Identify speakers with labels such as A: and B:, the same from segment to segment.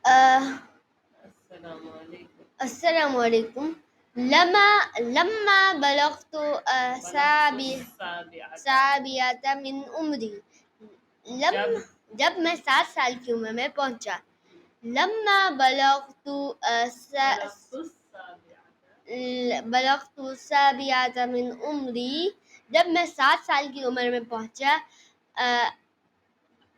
A: السلام علیکم.
B: السلام علیکم. لما بلغت سابعۃ من عمری، جب میں 7 سال کی عمر میں پہنچا. لما بلغت سابعۃ من عمری، جب میں 7 سال کی عمر میں پہنچا.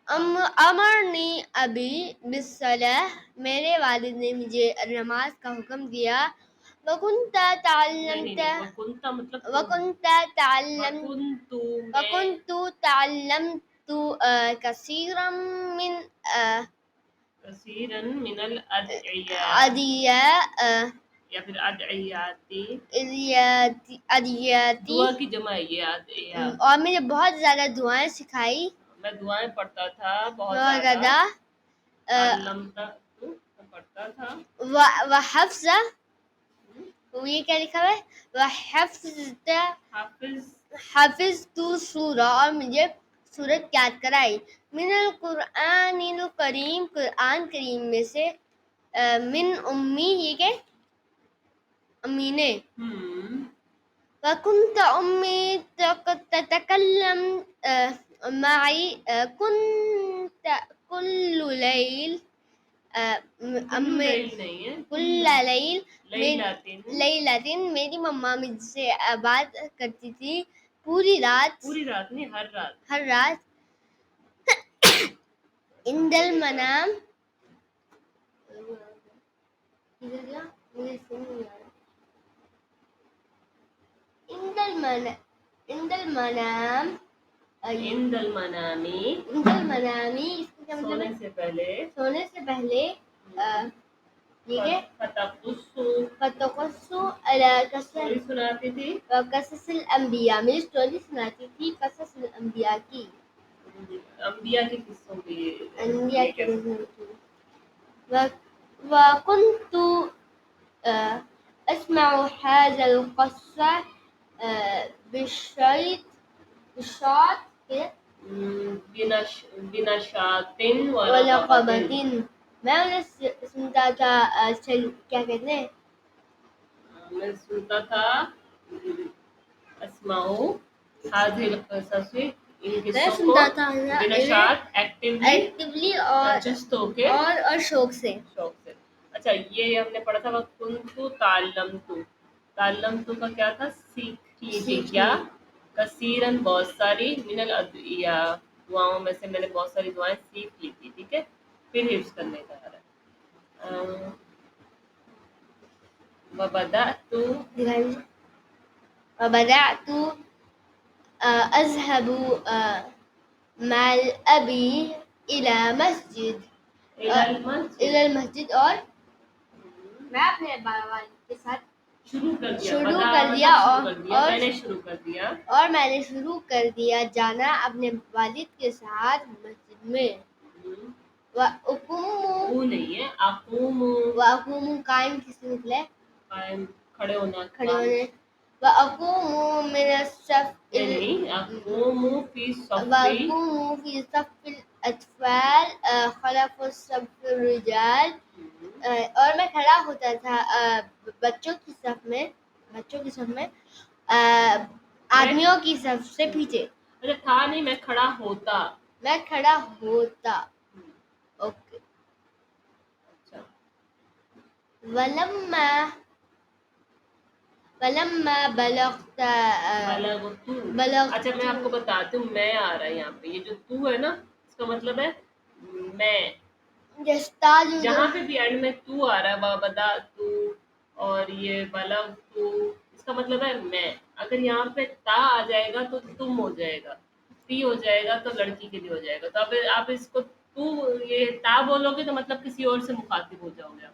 B: امرنی ابی بالصلاۃ، میرے والد نے مجھے نماز کا حکم دیا. وکنت تعلمت کثیرا من الادعیاء
A: یا پھر ادعیاتی.
B: ادعیاتی،
A: دعا کی جمع ہے یہ ادعیات.
B: اور مجھے بہت زیادہ دعائیں سکھائی.
A: میں دعائیں پڑھتا تھا بہت
B: بہت
A: زیادہ.
B: زیادہ.
A: علمتا تو پڑھتا تھا.
B: وحفظ، یہ کیا لکھا ہوا ہے؟ حفظت سورہ، اور مجھے سورت یاد کرائی. من القرآن الکریم، قرآن کریم میں سے. من امی، یہ کہ امی نے. وکنت امی تتکلم معی كنت كل لیل، لیلتن، میری مما مجھ سے بات کرتی تھی پوری رات.
A: پوری رات نہیں، ہر رات.
B: ہر رات. عند المنام، عند المنام،
A: عند المنامی،
B: عند المنامی، اس کا کیا مطلب ہے؟
A: سونے سے پہلے.
B: سونے سے پہلے. یہ کہ فتقص علی
A: سوری سناتی تھی.
B: قصص الانبیاء، مجھے اسٹوری سناتی تھی قصص الانبیاء کی.
A: انبیاء کے قصوں کی.
B: انبیاء کی. وكنت اسمع هذا القص بالشاط
A: بنشاط
B: ولقبۃ، میں انہیں سنتا تھا. کیا کہتے ہیں؟
A: میں سنتا تھا اسمعو هذه القصص، ان
B: میں
A: قصوں کو
B: سنتا تھا
A: بنشاط، ایکٹیولی
B: اور
A: جست ہو کے،
B: اور شوق سے.
A: اچھا یہ ہم نے پڑھا تھا وَكُنْتُ تعلمتُ کا کیا تھا؟ سیکھ لیجیے. کیا؟ کثیرن، بہت ساری. من الادعیاء، دعاؤں میں سے میں نے بہت ساری دعائیں سیکھ لی تھی. ٹھیک ہے، پھر حفظ کرنے کا ہے. وبدأت
B: أذهب مع الأبي إلى المسجد، اور میں اپنے والد کے ساتھ
A: شروع کر دیا.
B: میں نے شروع کر دیا جانا اپنے والد کے ساتھ مسجد میں. وَأَقُومُ قائم کس سے نکلے؟
A: قائم کھڑے ہونا.
B: وَأَقُومُ مِنَ الصَّفِّ
A: فی
B: صف الأطفال خلف الصف الرجال، اور میں کھڑا ہوتا تھا بچوں کی صف میں آدمیوں کی صف سے پیچھے.
A: اچھا تھا نہیں، میں کھڑا ہوتا.
B: اوکے. ولما بلغت.
A: اچھا میں آپ کو بتاتی ہوں، میں آ رہا ہے یہاں پہ. یہ جو تو ہے نا، اس کا مطلب ہے میں. جہاں پہ بھی اینڈ میں تو آ رہا ہے، وبدا تو اور یہ بلغ تو، اس کا مطلب ہے میں. اگر یہاں پہ تا آ جائے گا تو تم ہو جائے گا، تی ہو جائے گا تو لڑکی کے لیے ہو جائے گا. تو اب آپ اس کو تو یہ تا بولو گے تو مطلب کسی اور سے مخاطب ہو جاؤ گے.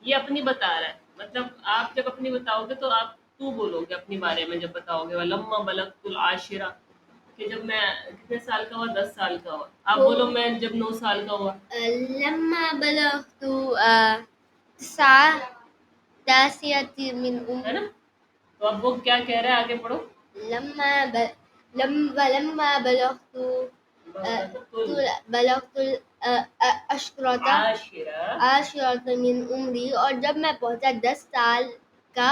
A: یہ اپنی بتا رہا ہے، مطلب آپ جب اپنی بتاؤ گے تو آپ تو بولو گے اپنے بارے میں. جب بتاؤ گے ولما بلغت العاشرہ، کہ جب میں کتنے سال کا ہوا؟ 10 سال کا ہوا. آپ بولو میں جب 9 سال کا ہوا.
B: لما بلغت تاسعة من
A: ہے نا؟ تو اب وہ کیا کہہ رہا ہے؟ آگے پڑھو.
B: لما بلغت اشرتا عاشرۃ من عمری، اور جب میں پہنچا 10 سال کا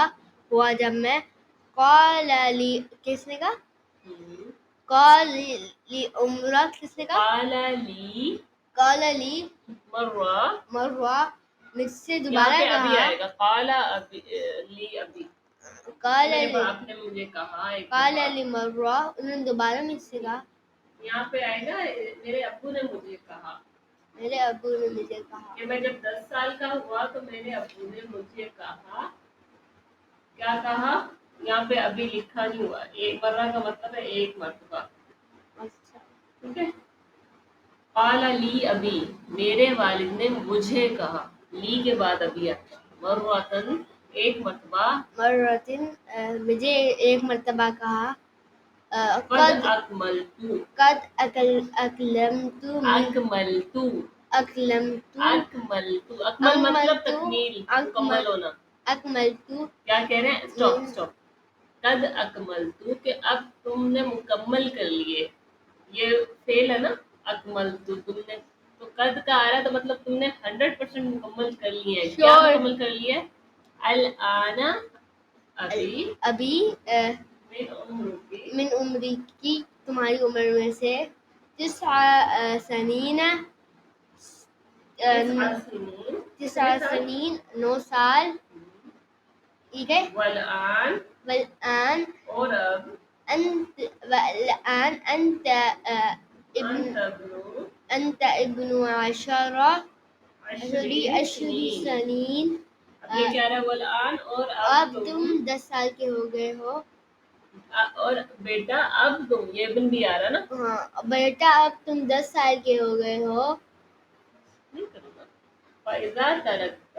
B: ہوا، جب میں قال لی، کس نے کہا؟ قال لی عمرہ، کس نے کہا؟ قال لی مرہ، مجھ سے دوبارہ کہا،
A: قال مجھے کہا،
B: قال لی مرہ، انہوں نے دوبارہ مجھ سے کہا،
A: یہاں پہ آئے گا میرے ابو نے مجھے کہا،
B: میرے ابو نے مجھے کہا
A: کہ میں جب 10 سال کا ہوا تو میرے ابو نے مجھے کہا، کیا کہا؟ یہاں پہ ابھی لکھا نہیں ہوا، ایک مرہ کا مطلب ہے ایک مرتبہ،
B: اچھا
A: ٹھیک ہے؟ قال لی ابی، میرے والد نے مجھے کہا، لی کے بعد ابھی آتا، مرتن ایک مرتبہ،
B: مرتن مجھے ایک مرتبہ کہا،
A: قد اکملت مطلب تکمیل، مکمل ہونا،
B: اکملت،
A: کیا کہہ رہے ہیں؟ اسٹاپ، قد اکملت کہ اب تم نے مکمل کر لیے، یہ فعل ہے نا، اکملت تم نے، تو قد کا آ رہا ہے تو مطلب تم نے 100% مکمل کر لیے ہے، کیا مکمل کر لیے؟ الآن ابھی
B: من عمری کی، تمہاری عمر میں سے، 9 سنین، 9 سنین، 9 سال، ٹھیک ہے؟
A: والآن اور اب
B: والآن انت ابن 10 سنین،
A: اب یہ کیا رہا ہے؟ والآن اور
B: اب تم 10 سال کے ہو گئے ہو،
A: اور بیٹا اب تم، یہ ابن بھی آ رہا نا،
B: ہاں بیٹا اب تم 10 سال کے ہو گئے ہو،
A: فَإِذَا تَرَكْتَ،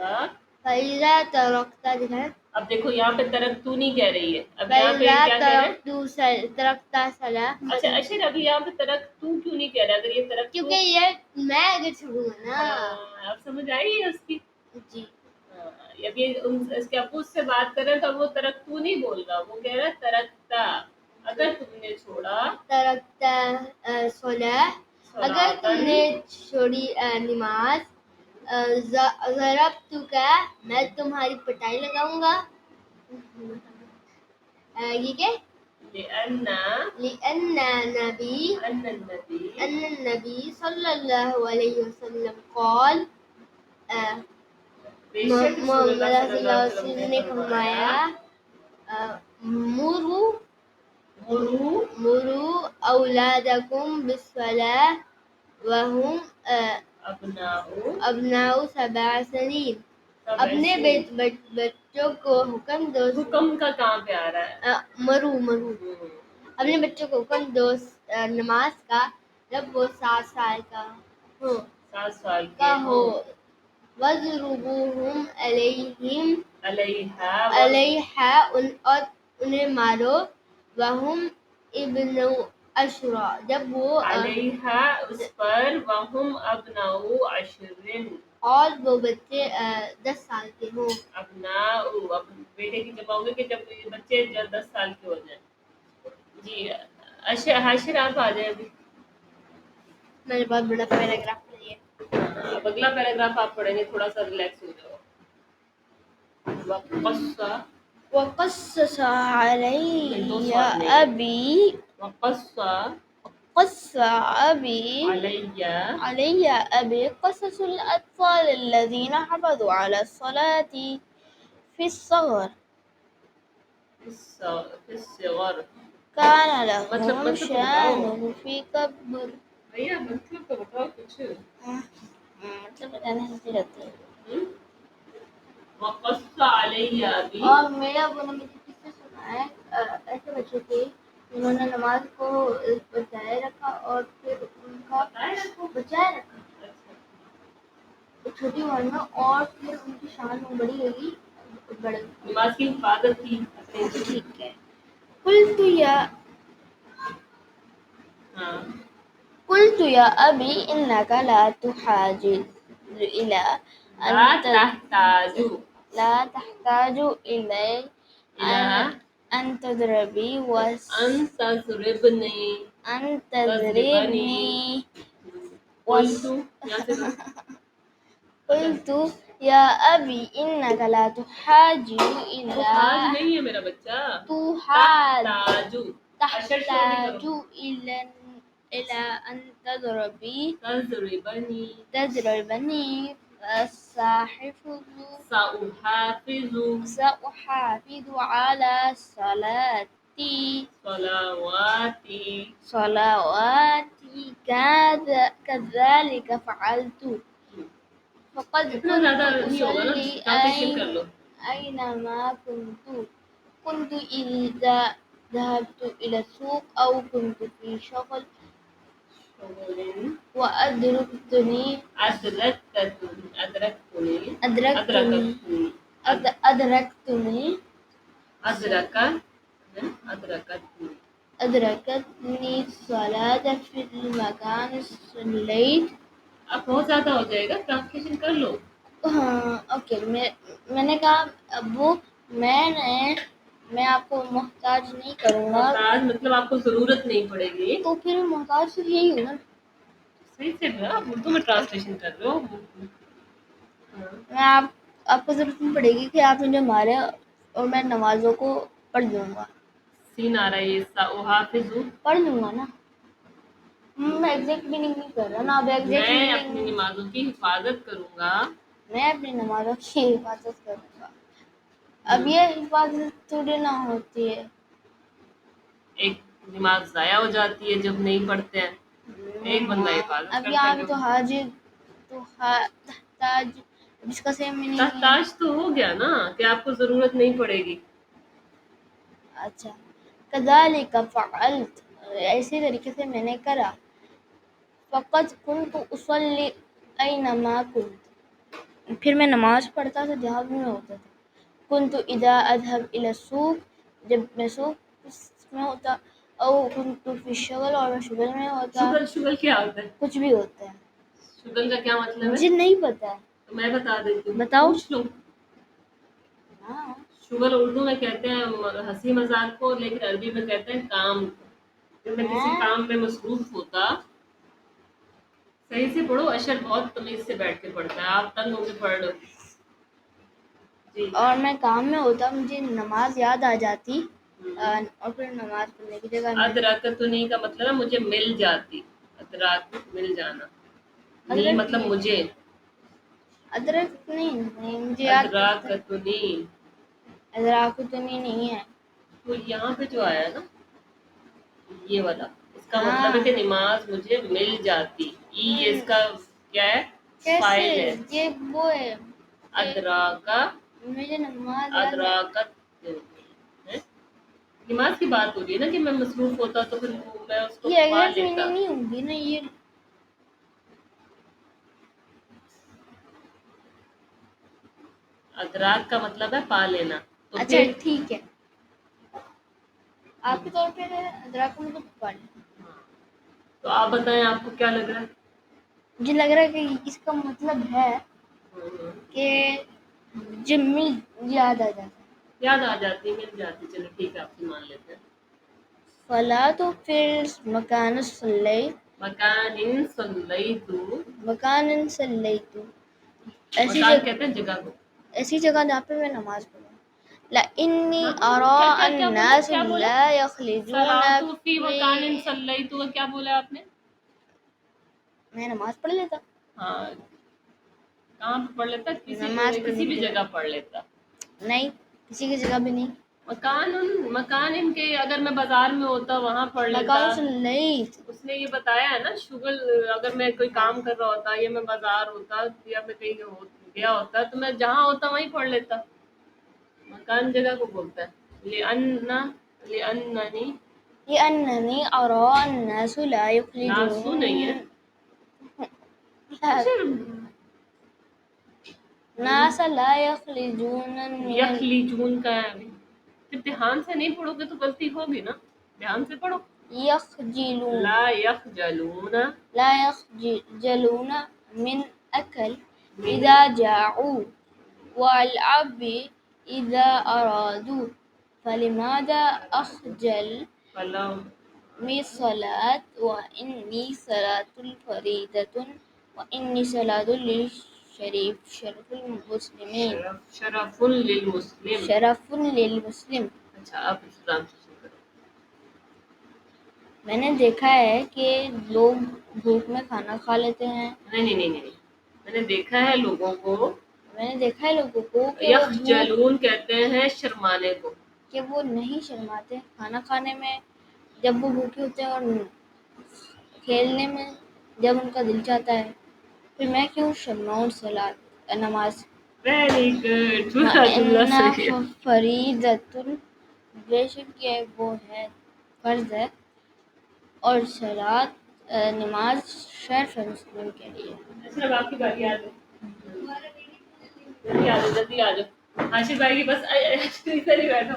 B: فَإِذَا تَرَكْتَ دکھائیں،
A: اب دیکھو یہاں پہ ترک تو نہیں کہہ رہی ہے، اب یہاں پہ کیا کہہ رہے ہیں؟
B: ترکتا صلاح،
A: اچھا اشر، ابھی یہاں پہ ترک تو کیوں نہیں کہہ رہا؟ اگر یہ ترک،
B: کیونکہ یہ میں اگر چھوڑوں گا نا،
A: اب سمجھ آئی ہے اس کی؟
B: جی
A: اب یہ اس کے ابو سے بات کر رہے ہیں تو وہ ترک تو نہیں بول رہا، وہ کہہ رہا ہے ترکتا، اگر تم نے چھوڑا،
B: ترکتا صلاح، اگر تم نے چھوڑی نماز، ضربتک، میں تمہاری پٹائی لگاؤں گا، یہ کیا؟
A: لأن
B: النبی صلی اللہ علیہ وسلم قال، محمد صلی اللہ علیہ وسلم نے فرمایا، مرو اولادکم بالصلاۃ وہم ابناء 7 سنین، اپنے بچوں کو حکم دو،
A: حکم کا کہاں پہ آ رہا ہے؟
B: مرو اپنے بچوں کو حکم دو نماز کا جب وہ 7 سال کا ہو،
A: 7 سال کا ہو،
B: وَاضْرِبُوهُمْ عَلَيْہا، اور انہیں مارو، وَهُمْ ابْنُ 10، جب وہ
A: علیہا اس پر، وہم ابناء 10،
B: اور وہ بچے 10 سال کے ہوں،
A: ابناء، اب بیٹے کی جمع ہوگی کہ جب یہ بچے 10 سال کے ہو جائیں۔ جی حاشر آپ آ جائیں ابھی،
B: میں نے بہت بڑا پیراگراف پڑھی ہے،
A: اب اگلا پیراگراف آپ پڑھیں گے، تھوڑا سا ریلیکس ہو جاؤ۔
B: وقصص علی ابی، قص ابی علی ابی قصص الاطفال الذین حافظوا علی الصلاۃ فی الصغر، کان لهم شأن فی کبر،
A: بھیا مطلب تو بتاؤ کچھ،
B: مطلب بتانے سے رہتی ہے،
A: وقص علیہ ابی،
B: اور میرا ابو نے مجھے قصے سنائے ایسے بچوں کے جنہوں نے نماز کو بچائے رکھا، اور پھر ان کا بچائے رکھا چھوٹی عمر میں، اور پھر ان کی شان بڑی ہوگی، بڑے
A: نماز کی حفاظت کی،
B: ٹھیک ہے۔ قلت یا ابی انک لا تحتاج الی ان تضربنی
A: قلت یہاں سے
B: قلت یا ابی انک لا تحاج
A: وہ حاج نہیں ہے میرا بچہ،
B: تحاج
A: تحتاج
B: إلى أن تضربني سأحافظ على صلواتي كذلك فعلت فقد
A: اتنا
B: كنت
A: زیادہ نہیں ہوگا نا،
B: أصلي
A: ٹرانسلیشن کر لو.
B: أينما كنت إذا ذهبت إلى السوق أو كنت في شغل وأدركتني أدركتني الصلاة في المكان صليت.
A: اب بہت زیادہ ہو جائے گا، ٹرانسلیشن کر لو.
B: ہاں اوکے. میں نے کہا ابو میں آپ کو محتاج نہیں کروں گا.
A: محتاج مطلب آپ کو ضرورت نہیں پڑے گی.
B: تو پھر محتاج صرف یہی ہوں نا.
A: صحیح سے آپ اردو میں ٹرانسلیشن کر رہے ہو.
B: میں آپ کو ضرورت نہیں پڑے گی کہ آپ مجھے مارے، اور میں نمازوں کو پڑھ دوں گا.
A: سین آ رہا ہے، سأحافظ
B: پڑھ دوں گا نا. میں ایگزیکٹ میننگ نہیں کر رہا نا. اب ایگزیکٹ
A: میں
B: میننگ
A: اپنی نمازوں کی حفاظت کروں گا.
B: میں اپنی نمازوں کی حفاظت کروں گا. اب یہ حفاظت تھوڑی نہ ہوتی ہے.
A: ایک نماز ضائع ہو جاتی ہے جب نہیں پڑھتے ہیں، ایک بندہ حفاظت
B: اب
A: کرتا
B: یہاں
A: ہے.
B: تو حاجر تو تحتاج، جس کا سیم میننگ ہے.
A: تحتاج تو ہو گیا نا کہ آپ کو ضرورت نہیں پڑے گی.
B: اچھا. كذلك فعلت، ایسے طریقے سے میں نے کرا. فقد كنت أصلي أينما كنت، پھر میں نماز پڑھتا تھا جہاں بھی میں ہوتا تھا. كنت إذا أذهب إلى السوق، جب میں سوق میں ہوتا. او كنت في الشغل، اور میں شغل میں ہوتا.
A: شغل کیا ہوتا ہے؟
B: کچھ بھی ہوتا ہے.
A: شغل کا کیا مطلب ہے؟
B: مجھے نہیں پتا ہے.
A: تو میں بتا دیتی ہوں.
B: بتاؤ.
A: پوچھ لو.
B: ہاں.
A: شغل اردو میں کہتے ہیں ہنسی مذاق کو، لیکن عربی میں کہتے ہیں کام. جب میں کسی کام میں مصروف ہوتا. صحیح سے پڑھو، اشر بہت تمیز سے بیٹھ کے پڑھتا ہے، آپ تنگ ہو کے پڑھ لو. جی.
B: اور میں کام میں ہوتا، مجھے نماز یاد آ جاتی، اور پھر نماز پڑھنے کی جگہ
A: ادرکتنی کا مطلب ہے مجھے مل جاتی. ادراک مل جانا، نہیں مطلب مجھے.
B: ادرک نہیں مجھے ادراکتنی نہیں ہے.
A: تو یہاں پہ جو آیا نا یہ والا، اس کا مطلب ہے کہ نماز مجھے مل جاتی. اس کا کیا ہے؟ فاعل ہے.
B: یہ وہ ہے
A: ادراکا.
B: مجھے نماز
A: ادراکت. نماز کی بات ہو رہی ہے نا کہ میں مصروف ہوتا تو پھر میں اس کو پا لیتا.
B: نہیں ہوگی نا یہ.
A: ادراک کا مطلب ہے پا لینا. تو
B: اچھا ٹھیک ہے، آپ کے طور پہ ادراک کا مطلب پا لینا.
A: تو آپ بتائیں آپ کو کیا لگ رہا ہے؟
B: مجھے لگ رہا ہے کہ اس کا مطلب ہے کہ جب یاد آ جاتا ہے.
A: یاد آ جاتی، مل جاتی. چلو ٹھیک ہے، آپ کی مان لیتے ہیں.
B: فلا تو پھر مکان صلیت.
A: مکان صلیت.
B: مکان صلیت،
A: مکان کہتے ہیں جگہ کو.
B: ایسی جگہ جہاں پہ میں نماز پڑھوں. لإني أرى الناس لا يخلدون
A: فی مکان صلیت. کیا بولا آپ نے؟
B: میں نماز پڑھ لیتا.
A: ہاں، کہاں پہ پڑھ لیتا؟ کسی بھی جگہ پڑھ لیتا.
B: نہیں، کسی کی جگہ بھی نہیں.
A: مکان کے اگر میں بازار میں ہوتا وہاں پڑھ لیتا. اس نے یہ بتایا ہے نا، شغل اگر میں کوئی کام کر رہا ہوتا یا میں بازار ہوتا یا میں کہیں گیا ہوتا تو میں جہاں ہوتا وہیں پڑھ لیتا. مکان جگہ کو بولتا ہے.
B: لأنني أرى الناس لا يخلدون.
A: ناسو نہیں ہے.
B: ناس لا يخلدون.
A: یخلجون کا ہے. پھر دھیان سے نہیں پڑھو گے تو غلطی ہوگی نا، دھیان سے پڑھو.
B: يخجلون.
A: لا يخجلون.
B: لا يخجلون من أكل إذا جاعوا والعب إذا أرادوا. فلماذا أخجل؟ می صلاۃ وإنی صلاۃ الفریدۃ وإنی صلاۃ للشریف شرف المسلمین
A: شرف للمسلم.
B: شرف للمسلم.
A: اچھا آپ اسلام سے شروع کرو.
B: میں نے دیکھا ہے کہ لوگ بھوک میں کھانا کھا لیتے ہیں.
A: نہیں میں نے دیکھا ہے لوگوں کو
B: میں نے دیکھا ہے لوگوں کو کہ وہ
A: یخجلون کہتے ہیں شرمانے کو.
B: کہ وہ نہیں شرماتے کھانا کھانے میں جب وہ بھوکے ہوتے ہیں، اور کھیلنے میں جب ان کا دل چاہتا ہے. پھر میں کیوں شرماؤں نماز.
A: Very good. اللہ صحیح ہے.
B: فریدۃ بے شک یہ وہ ہے فرض ہے، اور صلاۃ نماز شرف ہے مسلم کے لیے.
A: اچھا آپ کی باری آ جائے. جلدی آ جاؤ. عاشق بھائی کی بس ادھر ہی بیٹھو.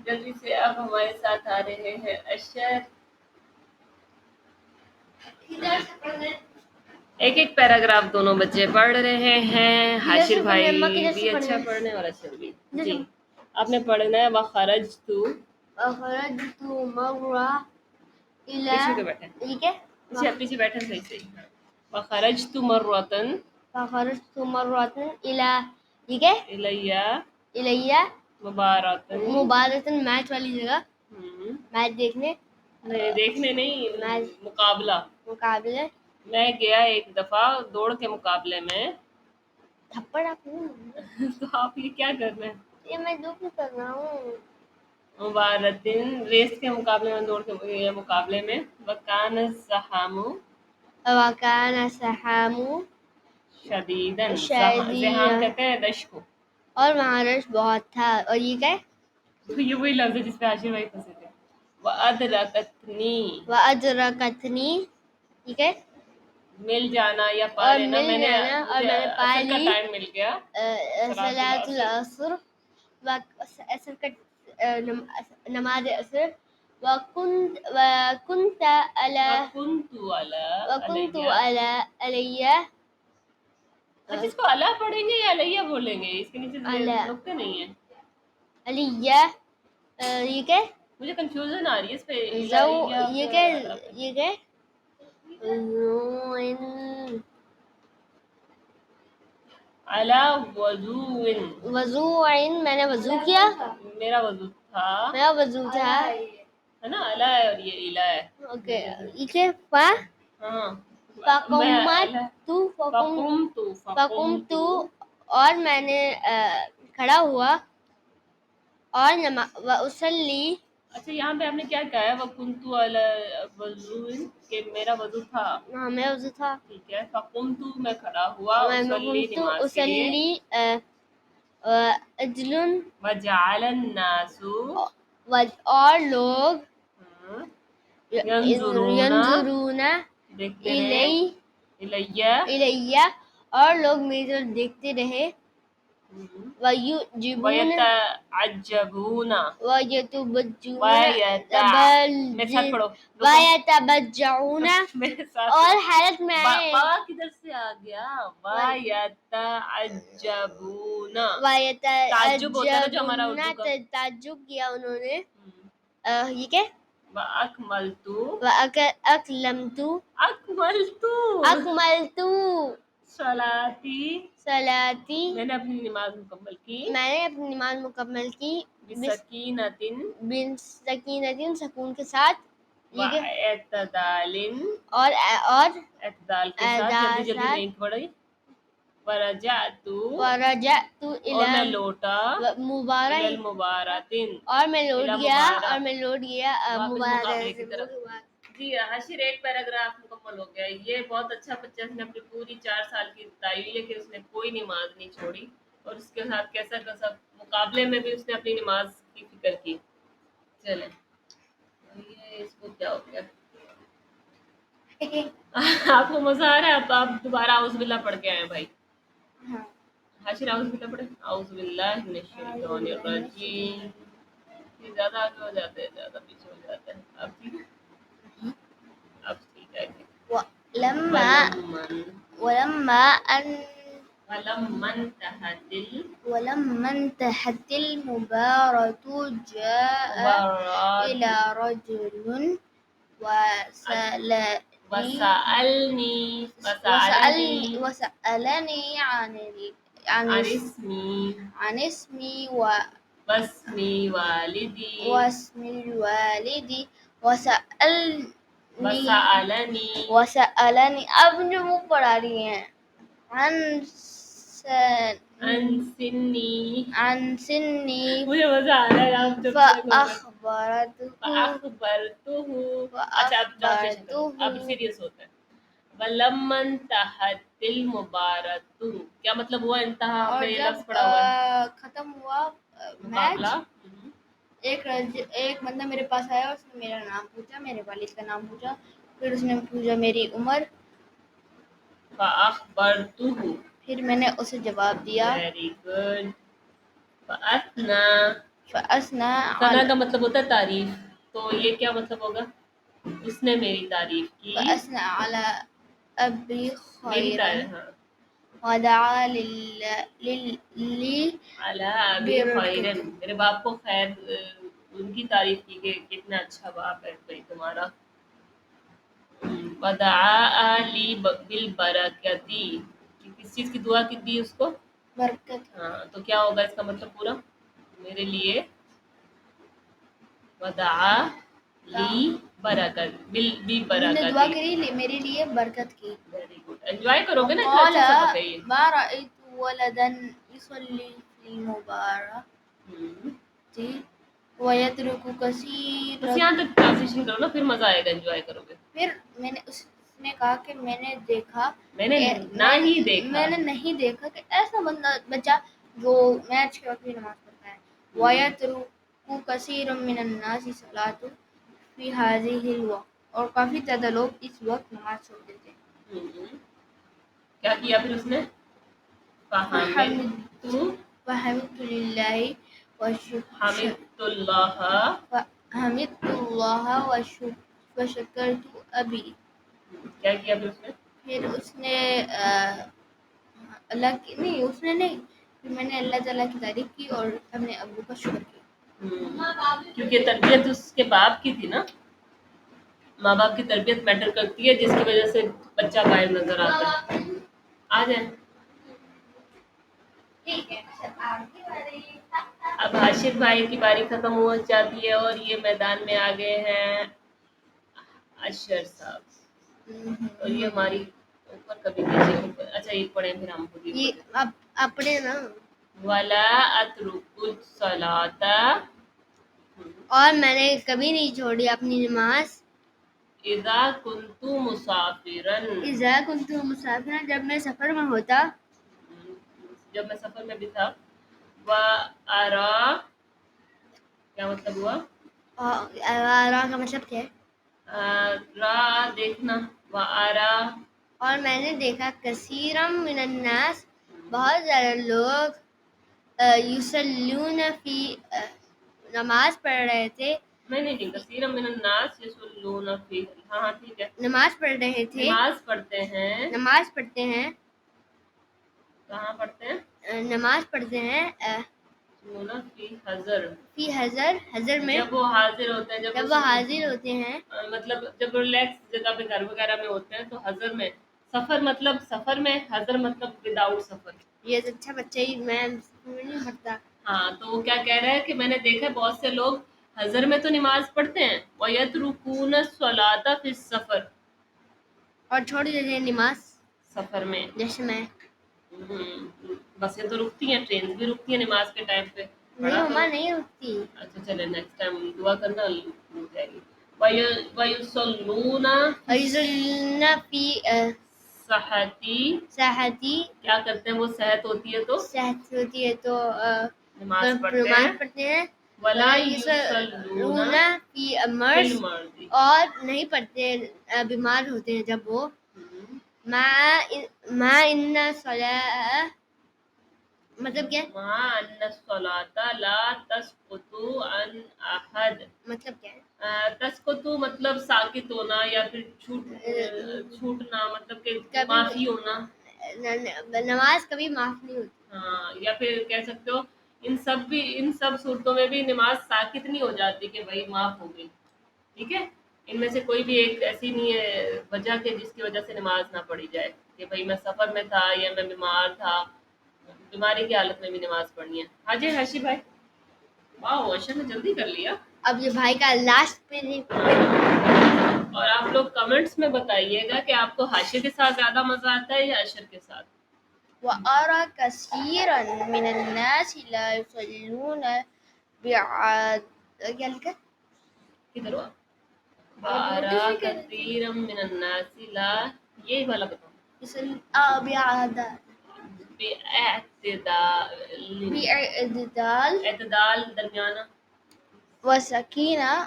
A: جلدی سے آپ ہمارے ساتھ آ رہے ہیں. اشر ایک ایک پیراگراف دونوں بچے پڑھ رہے ہیں. حاشر بھائی بھی اچھا پڑھنے اور اشر بھی. جی آپ نے پڑھنا ہے وخرجت
B: مرہ
A: پیچھے کے بیٹھے پیچھے بیٹھے صحیح صحیح. وخرجت مرۃ
B: فخرجت مرۃ ٹھیک ہے
A: الیہ
B: الیہ
A: مبارۃ
B: مبارکن میچ والی جگہ میچ دیکھنے
A: دیکھنے نہیں مقابلہ.
B: مقابلے
A: میں گیا ایک دفعہ دوڑ کے مقابلے میں.
B: تھپڑ آپ
A: تو آپ یہ کیا کرنا ہے؟
B: یہ میں جو بھی کر رہا ہوں.
A: مبارتن ریس کے مقابلے میں دوڑ کے مقابلے میں. وکان الزحام
B: وکان الزحام
A: شدیداً.
B: شدیداً
A: زحام کہتے ہیں رش کو.
B: اور وہاں رش بہت تھا. اور یہ کیا ہے؟
A: تو یہ وہی لفظ ہے جس پہ عاشر بھائی پھنسے تھے. وَأَدْرَكَتْنِي
B: وَأَدْرَكَتْنِي ٹھیک ہے
A: مل جانا یا پا
B: اور
A: لینا.
B: مل جانا اور
A: مجھے
B: میں نے پا
A: اثر کا
B: لی
A: ٹائم مل گیا.
B: صلاۃ العصر اثر کا نماز اثر. وَكُنْتَ عَلَيَّ
A: اچھا اس کو اللہ پڑھیں گے یا علیہ بولیں گے؟ اس کے نیچے نقطے نہیں ہیں.
B: علیہ یہ کیا
A: مجھے کنفیوژن آ رہی ہے اس پہ.
B: یہ کیا یہ کیا
A: علی وضوء.
B: وضو میں نے وضو کیا.
A: میرا وضو تھا.
B: میرا وضو تھا
A: ہے نا علی ہے اور یہ الہ ہے.
B: اوکے یہ کیا فا
A: ہاں
B: فقمت اور میں نے کھڑا ہوا اور وأصلی.
A: اچھا یہاں پہ آپ نے کیا کہا ہے؟ وَكُنْتُ عَلَى وَضُوءٍ کہ میرا وضو تھا.
B: ہاں میرا وضو تھا.
A: ٹھیک ہے. فَقُمْتُ میں کھڑا ہوا. اصلی نماز کے لیے.
B: اصلی اجلن
A: وَجَعَلَ النَّاسُ
B: اور لوگ
A: ينظرون دیکھتے رہے.
B: الیہ اور لوگ میری طرف دیکھتے رہے. وَيُعْجِبُونَ
A: وَيَتَعَجَّبُونَ
B: وَيَتَبَجَّعُونَ اور حیرت میں آئے.
A: کدھر سے آ گیا؟ وَيَتَعَجَّبُونَ تعجب ہوتا ہے نا جو ہمارا اردو کا.
B: تعجب کیا انہوں نے. یہ کیا
A: وَأَكْمَلْتُ
B: أكملت
A: صلاتی میں نے اپنی نماز مکمل کی. بسکینۃ
B: سکون کے ساتھ.
A: واعتدال
B: اور
A: اعتدال کے ساتھ. جلدی جلدی نہیں پڑھی. ورجعت اور میں لوٹا. المباراتن
B: اور میں لوٹ گیا
A: مقابلے کی طرف. جی حاشر ایک پیراگراف مکمل ہو گیا. یہ بہت اچھا بچہ اس نے اپنی پوری 4 سال کی بتائی ہوئی ہے کہ اس نے کوئی نماز نہیں چھوڑی اور اس کے ساتھ کیسا کیسا مقابلے میں بھی اس نے اپنی نماز کی فکر کی. چلیں یہ اس کو کیا ہو گیا؟ آپ کو مزہ آ رہا ہے؟ آپ دوبارہ اعوذ باللہ پڑھ کے آئے بھائی. حاشر اعوذ باللہ پڑھے. اعوذ باللہ من الشیطان الرجیم. یہ زیادہ آگے ہو جاتے ہیں زیادہ پیچھے ہو جاتے ہیں. اب ٹھیک ہے. اب ٹھیک ہے.
B: ولما ان
A: ولما انتهت
B: ولما انتهت المباراة جاء
A: المباراة
B: إلى رجل وسألني وسألني
A: عن اسمي
B: عن اسمي
A: واسم والدي
B: واسم الوالد وسألني
A: وسألني
B: اب جو منہ پڑھا رہی ہیں عن سنی
A: مجھے مزہ آ رہا ہے آپ جب
B: فأخبرته
A: اچھا اب ٹرانسلیشن کرو اب سیریس ہوتا ہے ولما انتهت المباراة کیا مطلب ہوا انتہا
B: اور
A: میں یہ
B: جب
A: لفظ پڑا ہوا ہے
B: ختم ہوا میچ
A: مقابلہ
B: ایک بندہ میرے پاس آیا اس نے میرا نام پوچھا میرے والد کا نام پوچھا پھر اس نے پوچھا میری عمر
A: فأخبرته
B: پھر میں نے اسے جواب دیا
A: ویری گڈ فأثنى
B: فأثنى
A: ثنا کا مطلب ہوتا ہے تعریف تو یہ کیا مطلب ہوگا اس نے میری تعریف کی
B: فأثنى على أبي
A: میری
B: خيرا
A: تعریف ہاں
B: ودعا لي
A: علی ابی خیرن میرے باپ کو خیر ان کی تعریف کی کہ کتنا اچھا باپ ہے بھائی تمہارا ودعا لی بالبرکتی کس چیز کی دعا کی دی اس کو
B: برکت
A: ہاں تو کیا ہوگا اس کا مطلب پورا میرے لیے ودعا لی برکت بی
B: نے دعا
A: برکتی
B: کری میرے لیے برکت کی
A: ویری گڈ انجوائے کرو گے نا اتنا
B: قال
A: اچھا سبق ہے یہ
B: ما رأيت ولدا يصلي في المباراة ويترك
A: بس
B: كثيرا
A: یہاں تک ٹرانسلیشن کرو نا پھر مزہ آئے گا انجوائے کرو گے
B: پھر میں نے اس نے کہا کہ میں نے دیکھا
A: میں نے
B: نہیں دیکھا کہ ایسا بچہ جو میچ کے وقت بھی نماز پڑھتا ہے وَيَتْرُكُ كَثِيرٌ مِّنَ النَّاسِ الصَّلَاةَ فِي هَٰذِهِ الْوَقْتِ اور کافی زیادہ لوگ اس وقت نماز چھوڑ دیتے ہیں
A: کیا کیا پھر اس نے فحمدت
B: للہ
A: حمدت اللہ
B: وشکرت ابی
A: کیا کیا
B: پھر اس نے اللہ کی نہیں پھر میں نے اللہ تعالیٰ کی تعریف کی اور اپنے ابو کا شکر کیا
A: کیونکہ تربیت اس کے باپ کی تھی نا ماں باپ کی تربیت میٹر کرتی ہے جس کی وجہ سے بچہ غائب نظر آتا ہے آ جائیں اب ہاشد بھائی کی باری ختم ہو جاتی ہے اور یہ میدان میں آ گئے ہیں اشر صاحب اور یہ ہماری اوپر کبھی نیچے اچھا یہ پڑھیں پھر ہم خود
B: یہ اب پڑھے نا
A: ولا اترک الصلاۃ
B: اور میں نے کبھی نہیں چھوڑی اپنی نماز
A: اذا كنت مسافرا
B: جب میں سفر میں ہوتا
A: بھی تھا وارا کیا مطلب ہوا
B: را کا مطلب کیا ہے
A: را دیکھنا وارا
B: اور میں نے دیکھا کثیرم من الناس بہت زیادہ لوگ یصلون فی نماز پڑھ رہے تھے
A: نہیں کثیرم من الناس یصلون فی ہاں ٹھیک ہے
B: نماز پڑھ رہے تھے
A: نماز پڑھتے ہیں کہاں پڑھتے ہیں
B: نماز پڑھتے ہیں فی حضر میں
A: جب وہ حاضر ہوتے ہیں
B: جب وہ حاضر ہوتے ہیں
A: مطلب جب ریلیکس جگہ پہ گھر وغیرہ میں ہوتے ہیں تو حضر میں سفر میں حضر مطلب وداؤٹ سفر
B: یہ اچھا بچہ ہی میں نہیں پڑھتا
A: ہاں تو وہ کیا کہہ رہا ہے کہ میں نے دیکھا بہت سے لوگ حضر میں تو نماز پڑھتے ہیں وَيَتْرُكُونَ الصَّلَاةَ فِي السَّفَرِ
B: اور چھوڑ دیتے ہیں نماز
A: سفر میں
B: جیسے میں
A: بسیں تو رکتی ہیں ٹرین بھی رکتی ہیں نماز کے ٹائم پہ
B: نہیں رکتی
A: اچھا چلے نیکسٹ ٹائم دعا کرنا ہو جائے گی وَيُصَلُّونَ
B: فی
A: صحتی کیا کرتے ہیں وہ صحت ہوتی ہے تو نماز پڑھتے ہیں وَلَا يُصَلُّونَ
B: فی امرض اور نہیں پڑھتے بیمار ہوتے ہیں جب وہ ما ان الصلاۃ مطلب کیا
A: ما ان الصلاۃ لا تسقط عن احد
B: مطلب کیا ہے
A: تسقط مطلب ساکت ہونا یا پھر چھوٹنا مطلب کہ معافی ہونا
B: نماز کبھی معاف نہیں ہوتی.
A: ہاں، یا پھر کہہ سکتے ہو ان سب صورتوں میں بھی نماز ساکت نہیں ہو جاتی کہ بھائی معاف ہو گئی. ٹھیک ہے، ان میں سے کوئی بھی ایک ایسی نہیں ہے وجہ کہ جس کی وجہ سے نماز نہ پڑھی جائے کہ بھائی میں سفر میں تھا یا میں بیمار تھا، بیماری کی حالت میں بھی نماز پڑھنی ہے. ہاں جی ہاشی بھائی، واہ اشر نے جلدی کر لیا.
B: اب یہ بھائی کا لاسٹ پہ
A: اور آپ لوگ کمنٹس میں بتائیے گا کہ آپ کو حاشر کے ساتھ زیادہ مزہ آتا ہے یا اشر کے ساتھ.
B: وَأَرَى كَثِيرًا مِنَ النَّاسِ لَا يُصَلُّونَ کیا لکھا؟
A: کدھر ہوا؟ وَأَرَى كَثِيرًا مِنَ النَّاسِ لَا، یہ والا بتاؤ.
B: بِاعْتِدَالٍ
A: اعتدال، درمیانہ.
B: وَسَكِينَةٍ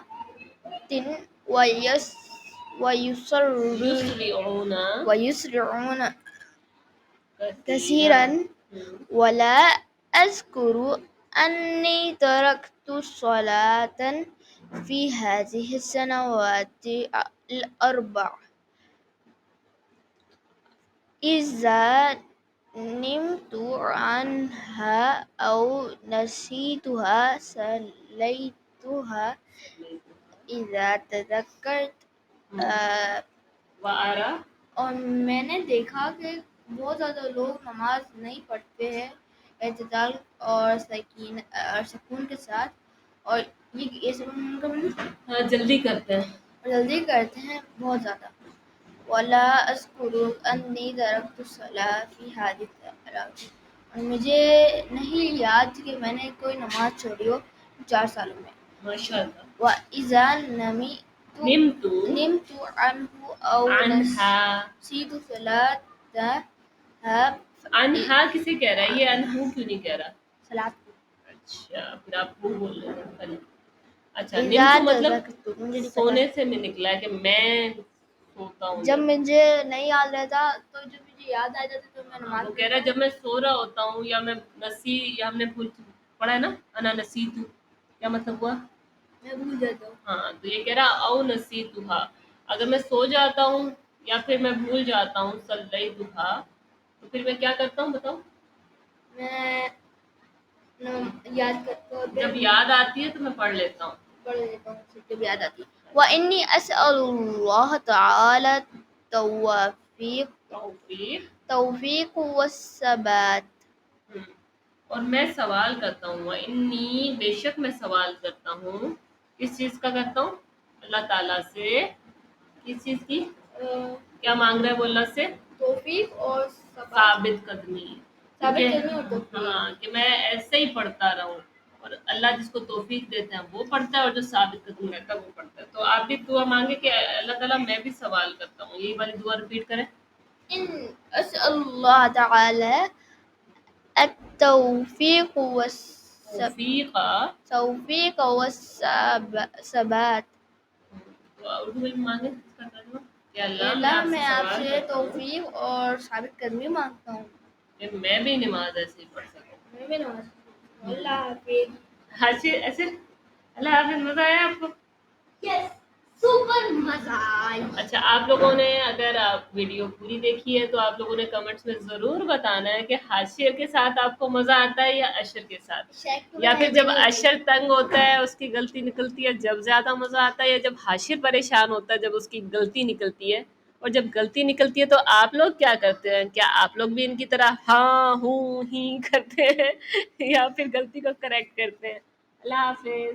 B: وَيُسْرِعُونَ كَثِيرًا. وَلَا أَذْكُرُ أَنِّي تَرَكْتُ صَلَاةً فِي هَذِهِ السَّنَوَاتِ الْأَرْبَعِ إِذَا نِمْتُ عَنْهَا أَوْ نَسِيتُهَا صَلَّيْتُهَا إِذَا تَذَكَّرْتُ.
A: وَأَرَى،
B: اور میں نے دیکھا کہ بہت زیادہ لوگ نماز نہیں پڑھتے ہیں اعتدال اور سکون کے ساتھ، اور یہ سکون کا
A: ہاں جلدی کرتے ہیں،
B: جلدی کرتے ہیں بہت زیادہ. وَلَا أَذْكُرُ أَنِّي تَرَكْتُ الصَّلَاةَ فِي هَذِهِ الثَّلَاثِ، اور مجھے نہیں یاد کہ میں نے کوئی نماز چھوڑی ہو 4 سالوں میں.
A: ماشاءاللہ.
B: وَإِذَا
A: نمت
B: نِمْتُ عَنْهُ أَوْ
A: عنہا،
B: نَسِيتُ صَلَاتَهَا.
A: انہا کسے کہہ رہا ہے؟ یہ انہو کیوں نہیں کہہ رہا؟
B: صلاۃ.
A: اچھا پھر آپ وہ بول رہے ہیں پہلے. اچھا
B: اذا
A: نمت مطلب
B: تذکرت، مجھے نہیں
A: سونے
B: پتا.
A: سے میں نکلا ہے کہ میں سوتا ہوں.
B: جب مجھے نہیں یاد رہتا تو جب مجھے یاد آ جاتا تو میں نماز
A: وہ کہہ رہا ہے جب میں سو رہا ہوتا ہوں یا میں نسی، یا ہم نے پڑھا ہے نا انا نسیتو، کیا مطلب ہوا؟
B: میں بھول جاتا ہوں.
A: ہاں تو یہ کہہ رہا او نسیتھا، اگر میں سو جاتا ہوں یا پھر میں بھول جاتا ہوں صلیتھا، تو پھر میں کیا کرتا ہوں بتاؤ؟
B: میں یاد کرتا ہوں،
A: جب یاد آتی ہے تو میں پڑھ لیتا ہوں.
B: پڑھ لیتا ہوں جب یاد آتی ہے. وَإِنِّي أَسْأَلُ اللَّهَ تَعَالَى التَّوْفِيقَ وَالثَّبَاتَ.
A: اور میں سوال کرتا ہوں، انی بے شک میں سوال کرتا ہوں، کس چیز کا کرتا ہوں؟ اللہ تعالیٰ سے. کس چیز کی؟ کیا مانگ رہا ہے وہ اللہ سے؟ توفیق اور ثابت قدمی. ہاں کہ میں ایسے ہی پڑھتا رہوں، اور اللہ جس کو توفیق دیتا ہے وہ پڑھتا ہے، اور جو ثابت قدم رہتا ہے وہ پڑھتا ہے. تو آپ بھی دعا مانگے کہ اللہ تعالیٰ میں بھی سوال کرتا ہوں. یہی والی دعا رپیٹ کریں.
B: أسأل الله تعالى التوفيق والثبات.
A: تو اردو میں مانگے اس کا ترجمہ کہ
B: اللہ میں آپ سے توفیق اور ثابت قدمی مانگتا ہوں
A: کہ میں بھی نماز ایسے ہی پڑھ سکوں.
B: میں بھی نماز. اللہ حافظ.
A: ایسے اللہ حافظ. مزہ آیا آپ کو؟
B: یس، سپر مزہ آئی.
A: اچھا آپ لوگوں نے اگر آپ ویڈیو پوری دیکھی ہے تو آپ لوگوں نے کمنٹس میں ضرور بتانا ہے کہ حاشیے کے ساتھ آپ کو مزہ آتا ہے یا اشر کے ساتھ، یا پھر جب اشر تنگ ہوتا ہے اس کی غلطی نکلتی ہے جب زیادہ مزہ آتا ہے، یا جب حاشر پریشان ہوتا ہے جب اس کی غلطی نکلتی ہے. اور جب غلطی نکلتی ہے تو آپ لوگ کیا کرتے ہیں؟ کیا آپ لوگ بھی ان کی طرح ہاں ہوں ہی کرتے ہیں یا پھر غلطی کو کریکٹ کرتے ہیں؟ اللہ حافظ.